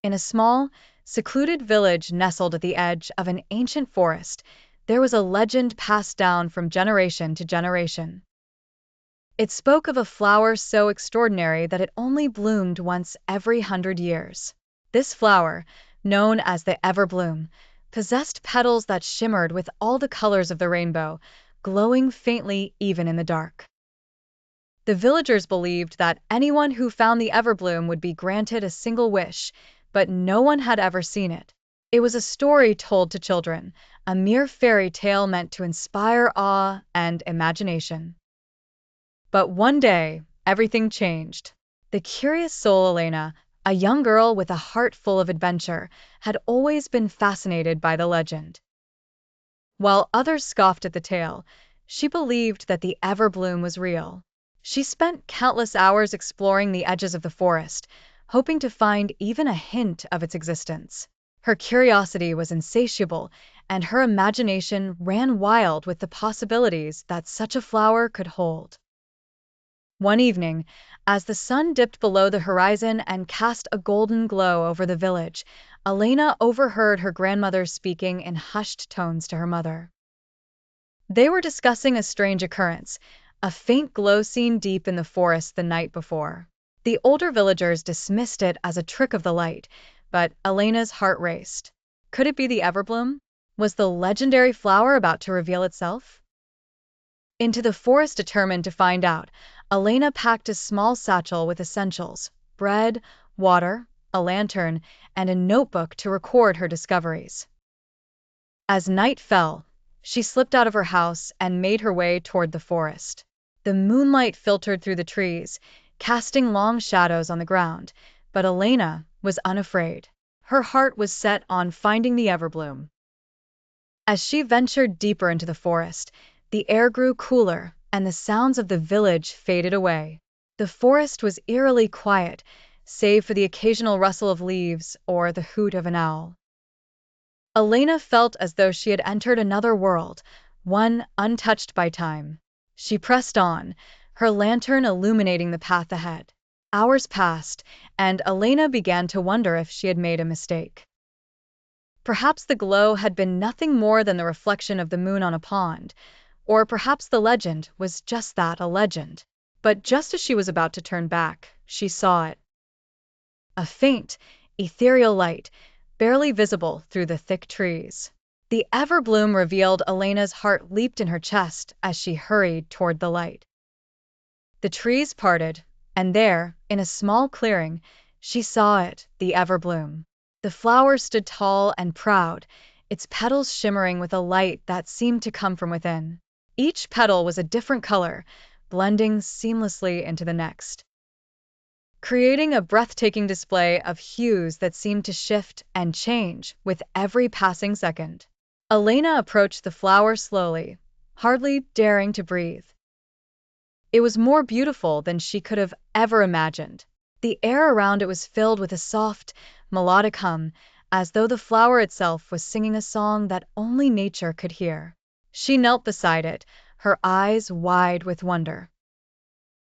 In a small, secluded village nestled at the edge of an ancient forest, there was a legend passed down from generation to generation. It spoke of a flower so extraordinary that it only bloomed once every 100 years. This flower, known as the Everbloom, possessed petals that shimmered with all the colors of the rainbow, glowing faintly even in the dark. The villagers believed that anyone who found the Everbloom would be granted a single wish, but no one had ever seen it. It was a story told to children, a mere fairy tale meant to inspire awe and imagination. But one day, everything changed. The curious soul Elena, a young girl with a heart full of adventure, had always been fascinated by the legend. While others scoffed at the tale, she believed that the Everbloom was real. She spent countless hours exploring the edges of the forest, hoping to find even a hint of its existence. Her curiosity was insatiable, and her imagination ran wild with the possibilities that such a flower could hold. One evening, as the sun dipped below the horizon and cast a golden glow over the village, Elena overheard her grandmother speaking in hushed tones to her mother. They were discussing a strange occurrence, a faint glow seen deep in the forest the night before. The older villagers dismissed it as a trick of the light, but Elena's heart raced. Could it be the Everbloom? Was the legendary flower about to reveal itself? Into the forest determined to find out, Elena packed a small satchel with essentials: bread, water, a lantern, and a notebook to record her discoveries. As night fell, she slipped out of her house and made her way toward the forest. The moonlight filtered through the trees, casting long shadows on the ground, but Elena was unafraid. Her heart was set on finding the Everbloom. As she ventured deeper into the forest, the air grew cooler, and the sounds of the village faded away. The forest was eerily quiet, save for the occasional rustle of leaves or the hoot of an owl. Elena felt as though she had entered another world, one untouched by time. She pressed on, her lantern illuminating the path ahead. Hours passed, and Elena began to wonder if she had made a mistake. Perhaps the glow had been nothing more than the reflection of the moon on a pond, or perhaps the legend was just that, a legend. But just as she was about to turn back, she saw it. A faint, ethereal light, barely visible through the thick trees. The Everbloom revealed. Elena's heart leaped in her chest as she hurried toward the light. The trees parted, and there, in a small clearing, she saw it, the Everbloom. The flower stood tall and proud, its petals shimmering with a light that seemed to come from within. Each petal was a different color, blending seamlessly into the next, creating a breathtaking display of hues that seemed to shift and change with every passing second. Elena approached the flower slowly, hardly daring to breathe. It was more beautiful than she could have ever imagined. The air around it was filled with a soft, melodic hum, as though the flower itself was singing a song that only nature could hear. She knelt beside it, her eyes wide with wonder.